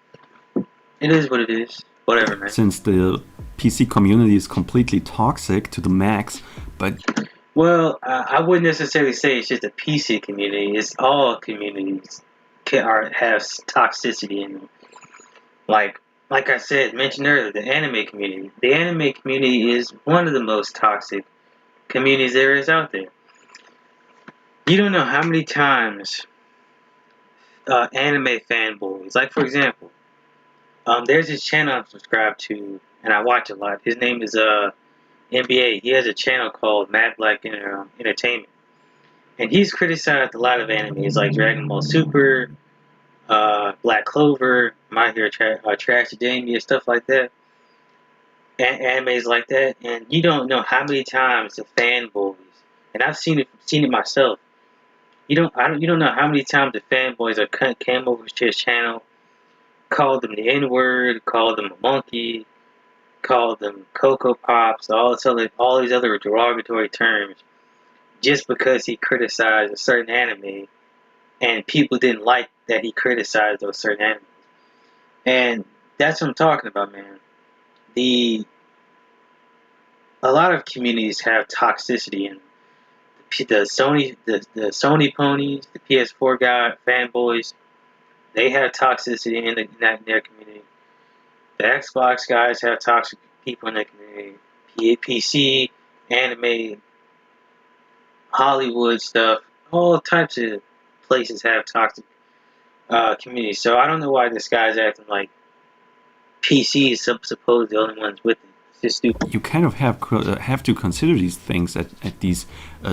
it is what it is. Whatever, man. Since the PC community is completely toxic to the max, but... Well, I wouldn't necessarily say it's just a PC community. It's all communities have toxicity in them. Like I said, mentioned earlier, the anime community. The anime community is one of the most toxic communities there is out there. You don't know how many times anime fanboys, like, for example, there's this channel I'm subscribed to, and I watch a lot. His name is NBA. He has a channel called Mad Black Entertainment, and he's criticized a lot of animes like Dragon Ball Super, Black Clover, My Hero Academia, stuff like that, animes like that. And you don't know how many times the fanboys, and I've seen it myself. You don't know how many times the fanboys came over to his channel, called them the N-word, called them a monkey, called them Cocoa Pops, all these other derogatory terms, just because he criticized a certain anime, and people didn't like that he criticized those certain animes. And that's what I'm talking about, man. A lot of communities have toxicity in them. The Sony ponies, the PS4 fanboys, they have toxicity in their community. The Xbox guys have toxic people in their community. PC, anime, Hollywood stuff, all types of places have toxic communities. So I don't know why this guy's acting like PC is supposed the only ones with it. It's just stupid. You kind of have to consider these things at these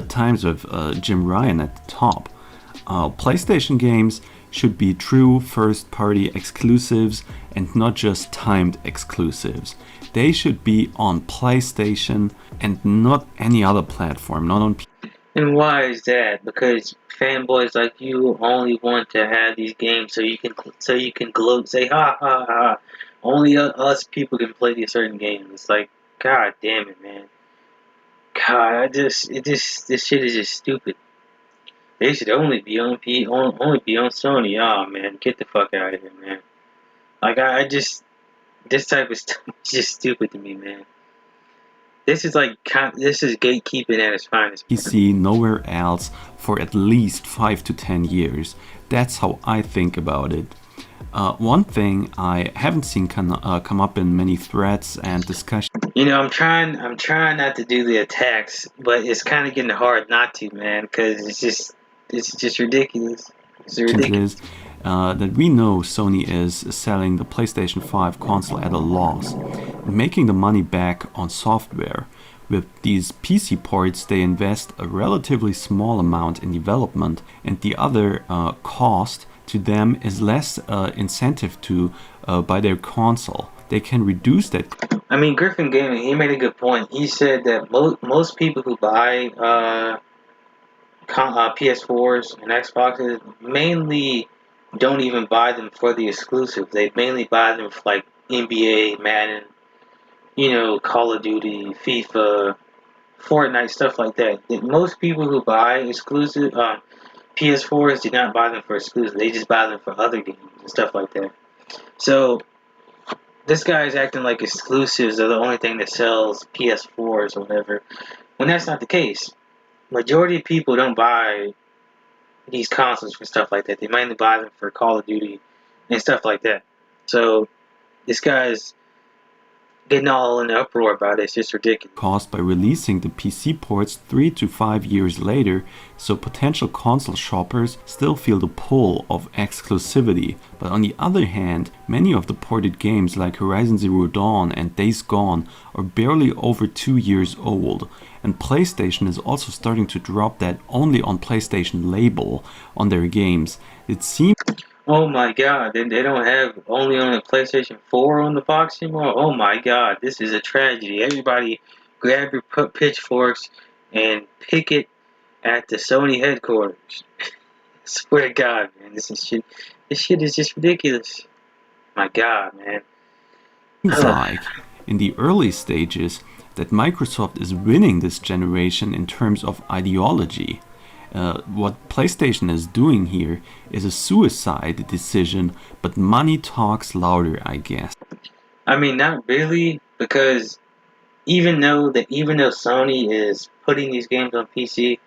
times of Jim Ryan at the top. PlayStation games should be true first-party exclusives and not just timed exclusives. They should be on PlayStation and not any other platform, not on PC. And why is that? Because fanboys like you only want to have these games so you can gloat, say ha ha ha. Only us people can play these certain games. It's like, god damn it, man. This shit is just stupid. They should only be on only be on Sony. Oh man, get the fuck out of here, man. Like I just this type of stuff is just stupid to me, man. This is this is gatekeeping at its finest. PC nowhere else for at least 5 to 10 years. That's how I think about it. One thing I haven't seen come up in many threads and discussions. You know, I'm trying not to do the attacks, but it's kind of getting hard not to, man, because it's just ridiculous. It's ridiculous. Is that we know Sony is selling the PlayStation 5 console at a loss, making the money back on software. With these PC ports, they invest a relatively small amount in development, and the other cost to them is less incentive to buy their console. They can reduce that. I mean, Griffin Gaming, he made a good point. He said that most people who buy PS4s and Xboxes mainly don't even buy them for the exclusives. They mainly buy them for like NBA, Madden, you know, Call of Duty, FIFA, Fortnite, stuff like that. Most people who buy exclusive PS4s do not buy them for exclusive. They just buy them for other games and stuff like that. So this guy is acting like exclusives are the only thing that sells PS4s or whatever, when that's not the case. Majority of people don't buy these consoles for stuff like that. They mainly buy them for Call of Duty and stuff like that. So this guy's getting all in an uproar about it. It's just ridiculous. Caused by releasing the PC ports 3 to 5 years later, so potential console shoppers still feel the pull of exclusivity. But on the other hand, many of the ported games like Horizon Zero Dawn and Days Gone are barely over 2 years old. And PlayStation is also starting to drop that only on PlayStation label on their games. It seems. Oh my god, they don't have only on the PlayStation 4 on the box anymore? Oh my god, this is a tragedy. Everybody grab your pitchforks and pick it at the Sony headquarters. Swear to god, man, this shit is just ridiculous. My god, man. Seems like in the early stages that Microsoft is winning this generation in terms of ideology. What PlayStation is doing here is a suicide decision, but money talks louder, I guess. I mean, not really, because even though Sony is putting these games on PC,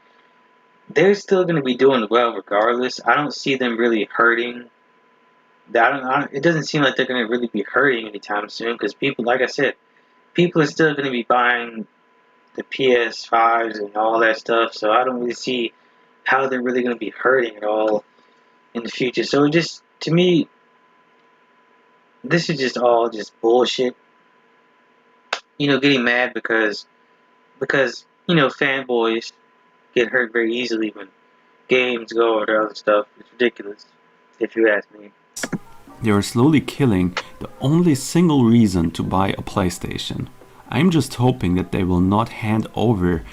they're still going to be doing well regardless. I don't see them really hurting. It doesn't seem like they're going to really be hurting anytime soon, because people, like I said, people are still going to be buying the PS5s and all that stuff, so I don't really see how they're really going to be hurting at all in the future. So just, to me, this is just all just bullshit. You know, getting mad because you know, fanboys get hurt very easily when games go or other stuff. It's ridiculous, if you ask me. They are slowly killing the only single reason to buy a PlayStation. I'm just hoping that they will not hand over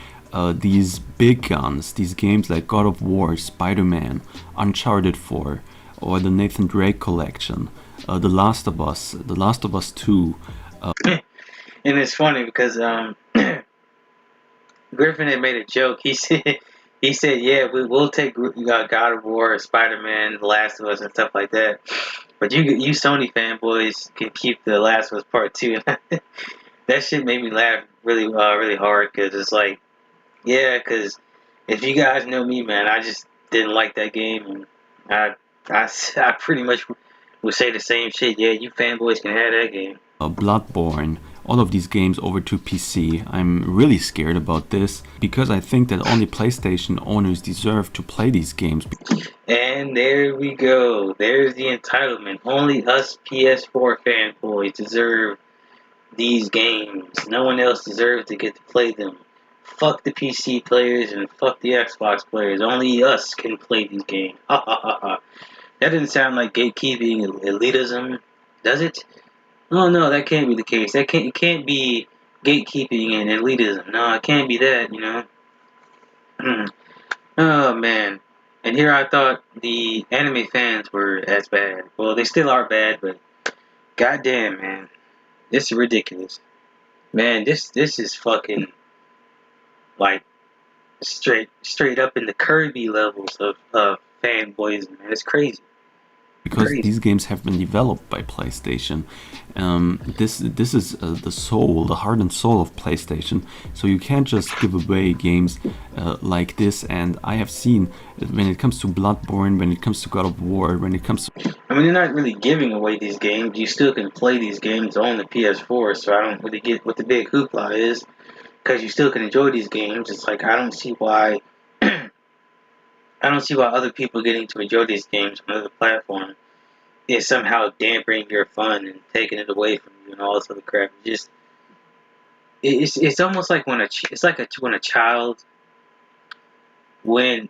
these big guns, these games like God of War, Spider-Man, Uncharted 4, or the Nathan Drake collection, The Last of Us 2. And it's funny because Griffin had made a joke. He said, yeah, we'll take God of War, Spider-Man, The Last of Us, and stuff like that. But you Sony fanboys can keep The Last of Us Part 2. That shit made me laugh really hard, because it's like, yeah, because if you guys know me, man, I just didn't like that game, and I pretty much would say the same shit. Yeah, you fanboys can have that game. Bloodborne, all of these games over to PC. I'm really scared about this, because I think that only PlayStation owners deserve to play these games. And there we go. There's the entitlement. Only us PS4 fanboys deserve these games. No one else deserves to get to play them. Fuck the PC players and fuck the Xbox players. Only us can play these games. Ha ha ha ha. That doesn't sound like gatekeeping and elitism, does it? Oh no, that can't be the case. It can't be gatekeeping and elitism. No, it can't be that, you know. Oh man. And here I thought the anime fans were as bad. Well, they still are bad, but goddamn, man, this is ridiculous. Man, this is fucking. like straight up in the Kirby levels of fanboys, man. It's crazy. Because these games have been developed by PlayStation. This is the soul, the heart and soul of PlayStation. So you can't just give away games like this. And I have seen when it comes to Bloodborne, when it comes to God of War, when it comes to... I mean, they're not really giving away these games. You still can play these games on the PS4. So I don't really get what the big hoopla is, because you still can enjoy these games. It's like I don't see why other people getting to enjoy these games on other platforms is somehow dampering your fun and taking it away from you and all this other crap. It's almost like when a child, when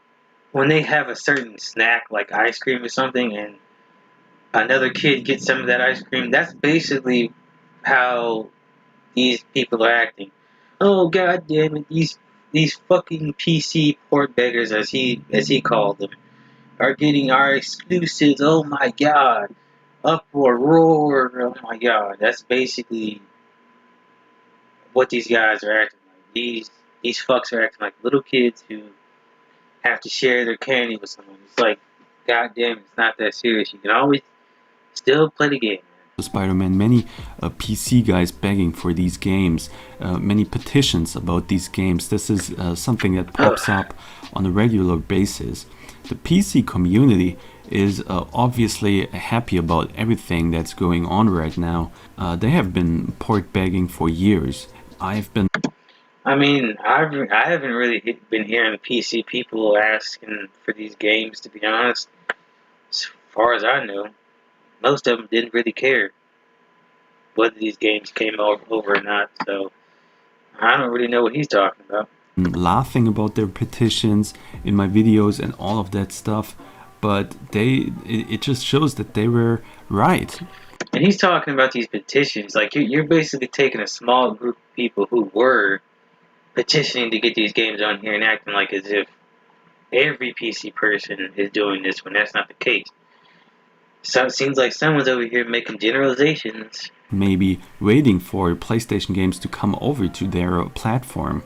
they have a certain snack like ice cream or something, and another kid gets some of that ice cream. That's basically how these people are acting. Oh, god damn it, these fucking PC port beggars, as he called them, are getting our exclusives. Oh my god, uproar, roar. Oh my god, that's basically what these guys are acting like. These fucks are acting like little kids who have to share their candy with someone. It's like, god damn, it's not that serious. You can always still play the game. Spider-Man, many PC guys begging for these games, many petitions about these games. This is something that pops up on a regular basis. The PC community is obviously happy about everything that's going on right now. They have been port begging for years. I mean, I haven't really been hearing PC people asking for these games, to be honest. As far as I know, most of them didn't really care whether these games came over or not, so I don't really know what he's talking about. Laughing about their petitions in my videos and all of that stuff, but it just shows that they were right. And he's talking about these petitions, like you're basically taking a small group of people who were petitioning to get these games on here and acting like as if every PC person is doing this when that's not the case. So it seems like someone's over here making generalizations. Maybe waiting for PlayStation games to come over to their platform.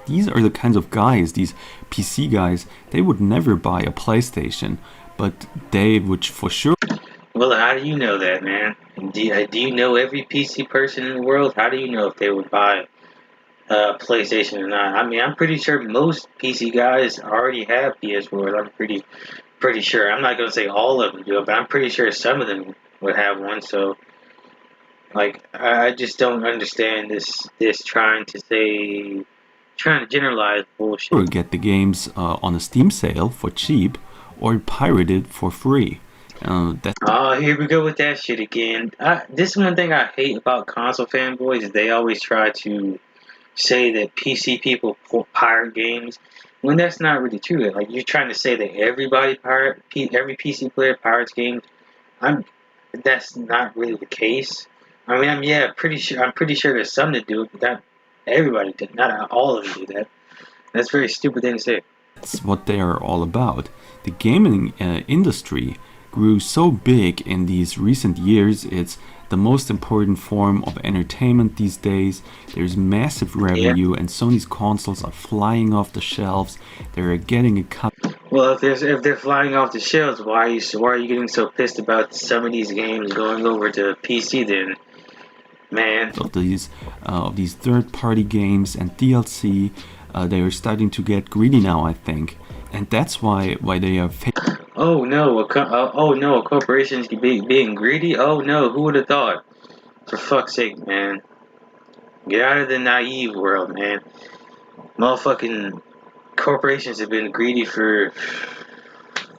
These are the kinds of guys, these PC guys, they would never buy a PlayStation, but they would for sure. Well, how do you know that, man? Do you know every PC person in the world? How do you know if they would buy PlayStation or not? I mean, I'm pretty sure most PC guys already have PS4s. I'm pretty sure. I'm not gonna say all of them do it, but I'm pretty sure some of them would have one. So, like, I just don't understand this trying to generalize bullshit. Or get the games on a Steam sale for cheap, or pirated for free. Here we go with that shit again. This is one thing I hate about console fanboys is they always try to say that PC people pirate games when that's not really true. Like, you're trying to say that every PC player pirates games. That's not really the case. I mean, I'm pretty sure there's some that do it, but not everybody did. Not all of them do that. That's a very stupid thing to say. That's what they are all about. The gaming industry grew so big in these recent years. It's the most important form of entertainment these days. There's massive revenue, and Sony's consoles are flying off the shelves. They're getting a cut. Well, if they're flying off the shelves, why are you getting so pissed about some of these games going over to PC then, man? Of these third-party games and DLC, they are starting to get greedy now, I think, and that's why they are. Oh no! A corporation's being greedy. Oh no! Who would have thought? For fuck's sake, man! Get out of the naive world, man. Motherfucking corporations have been greedy for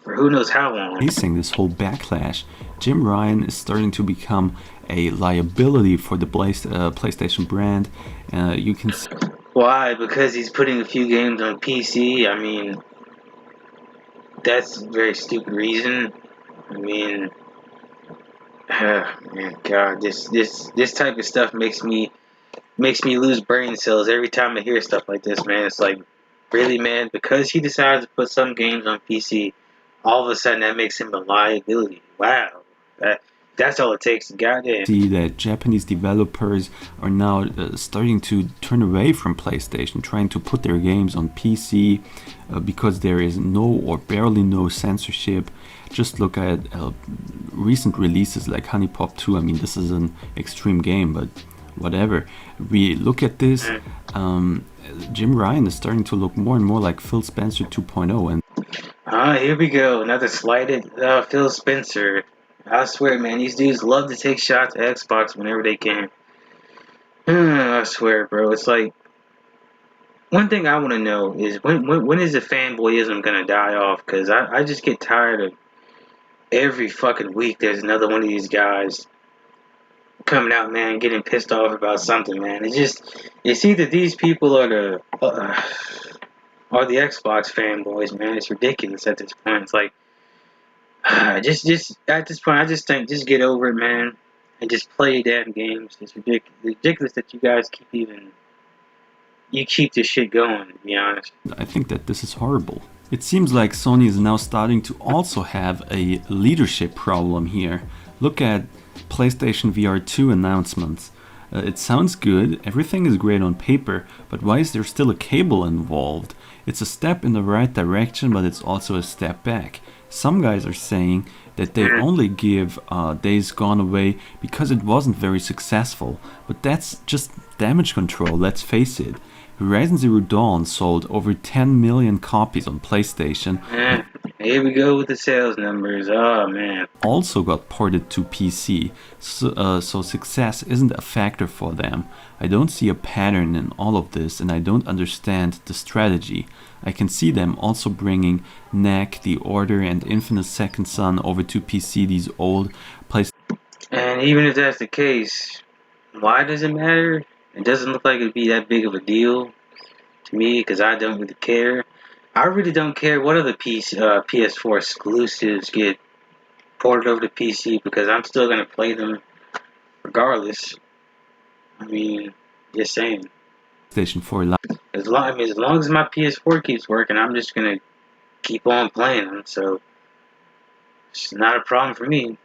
who knows how long. Facing this whole backlash, Jim Ryan is starting to become a liability for the PlayStation brand. You can see. Why? Because he's putting a few games on PC. I mean, that's a very stupid reason. I mean, man, God, this type of stuff makes me lose brain cells every time I hear stuff like this, man. It's like, really, man, because he decides to put some games on PC, all of a sudden that makes him a liability. Wow, That's all it takes. Goddamn. See that Japanese developers are now starting to turn away from PlayStation, trying to put their games on PC because there is no or barely no censorship. Just look at recent releases like Honey Pop 2. I mean, this is an extreme game, but whatever. We look at this, Jim Ryan is starting to look more and more like Phil Spencer 2.0. And here we go. Another slighted Phil Spencer. I swear, man, these dudes love to take shots at Xbox whenever they can. I swear, bro. It's like, one thing I want to know is when is the fanboyism gonna die off? Because I just get tired of every fucking week there's another one of these guys coming out, man, getting pissed off about something, man. It's either these people or the Xbox fanboys, man. It's ridiculous at this point. It's like, just at this point, I just think just get over it, man, and just play damn games. It's ridiculous that you guys keep this shit going, to be honest. I think that this is horrible. It seems like Sony is now starting to also have a leadership problem here. Look at PlayStation VR 2 announcements. It sounds good, everything is great on paper, but why is there still a cable involved? It's a step in the right direction, but it's also a step back. Some guys are saying that they only give Days Gone away because it wasn't very successful, but that's just damage control, let's face it. Horizon Zero Dawn sold over 10 million copies on PlayStation. Here we go with the sales numbers. Oh man. Also got ported to PC, so success isn't a factor for them. I don't see a pattern in all of this, and I don't understand the strategy. I can see them also bringing Knack, The Order, and Infinite Second Son over to PC, these old PlayStation. And even if that's the case, why does it matter? It doesn't look like it'd be that big of a deal to me, because I don't really care. I really don't care what other PS4 exclusives get ported over to PC, because I'm still going to play them regardless. I mean, just saying. PlayStation 4 Live. As long as my PS4 keeps working, I'm just going to keep on playing them, so it's not a problem for me.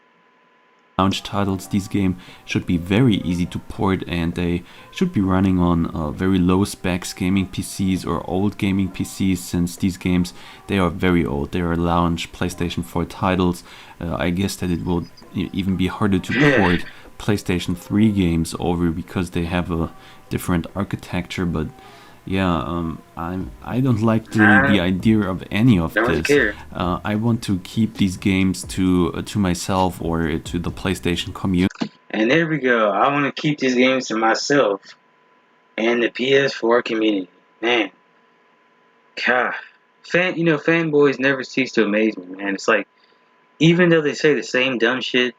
Launch titles, these games should be very easy to port, and they should be running on very low specs gaming PCs or old gaming PCs, since these games, they are very old. They are launch PlayStation 4 titles. I guess that it will even be harder to port PlayStation 3 games over because they have a different architecture, but yeah, I don't like the idea of any of this. I want to keep these games to myself or to the PlayStation community. And there we go. I want to keep these games to myself and the PS4 community. Man, God, fanboys never cease to amaze me, man. It's like, even though they say the same dumb shit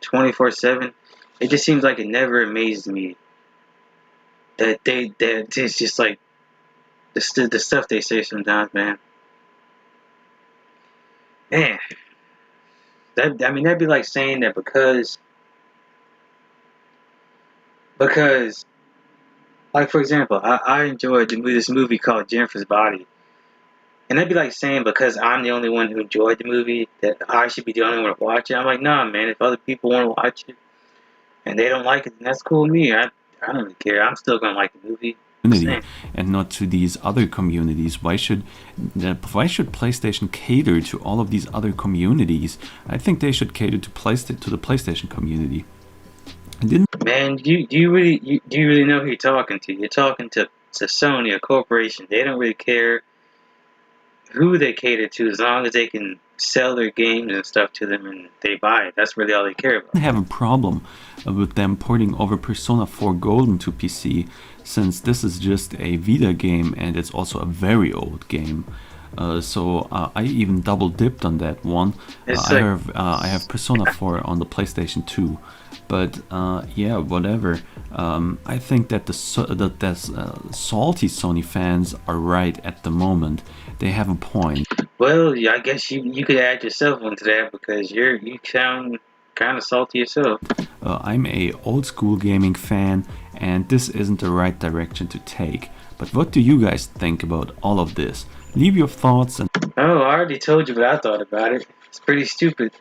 24/7, it just seems like it never amazes me. That it's just like the stuff they say sometimes, man. That'd be like saying that because like, for example, I enjoyed this movie called Jennifer's Body, and that'd be like saying because I'm the only one who enjoyed the movie that I should be the only one to watch it. I'm like, nah, man. If other people want to watch it and they don't like it, then that's cool with me. I don't really care. I'm still gonna like the movie. And not to these other communities. Why should PlayStation cater to all of these other communities? I think they should cater to the PlayStation community. Man, do you really know who you're talking to? You're talking to Sony, a corporation. They don't really care who they cater to, as long as they can sell their games and stuff to them and they buy it. That's really all they care about. I have a problem with them porting over Persona 4 Golden to PC, since this is just a Vita game and it's also a very old game. So I even double dipped on that one. I have Persona 4 on the PlayStation 2, but yeah, whatever. I think that the salty Sony fans are right at the moment. They have a point. Well, yeah, I guess you could add yourself onto that, because you sound kind of salty yourself. I'm a old school gaming fan, and this isn't the right direction to take. But what do you guys think about all of this? Leave your thoughts. And I already told you what I thought about it. It's pretty stupid.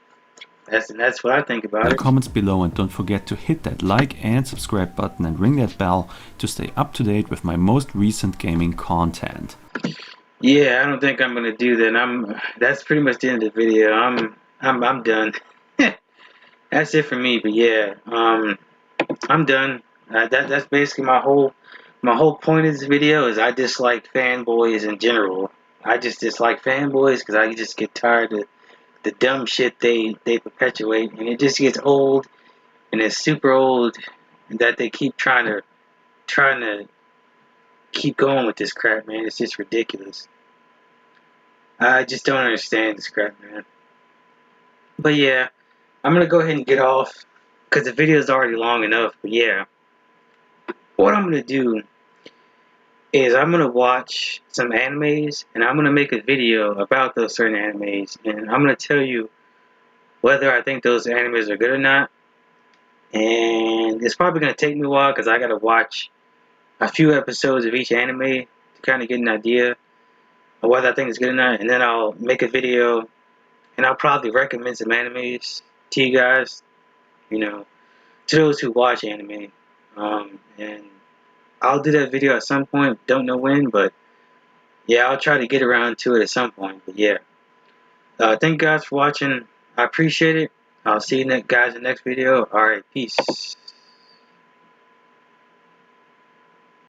That's what I think about the it. comments below, and don't forget to hit that like and subscribe button and ring that bell to stay up to date with my most recent gaming content. Yeah, I don't think I'm gonna do that. That's pretty much the end of the video. I'm done. That's it for me. But yeah, I'm done. That's basically my whole point of this video is I dislike fanboys in general. I just dislike fanboys because I just get tired of the dumb shit they perpetuate, and it just gets old, and it's super old that they keep trying to keep going with this crap, man. It's just ridiculous. I just don't understand this crap, man. But yeah, I'm gonna go ahead and get off because the video is already long enough. But yeah, what I'm gonna do is I'm gonna watch some animes and I'm gonna make a video about those certain animes, and I'm gonna tell you whether I think those animes are good or not. And it's probably gonna take me a while because I gotta watch a few episodes of each anime to kind of get an idea of whether I think it's good or not. And then I'll make a video and I'll probably recommend some animes to you guys, you know, to those who watch anime. And I'll do that video at some point. Don't know when, but yeah, I'll try to get around to it at some point. But yeah, thank you guys for watching. I appreciate it. I'll see you guys in the next video. All right, peace.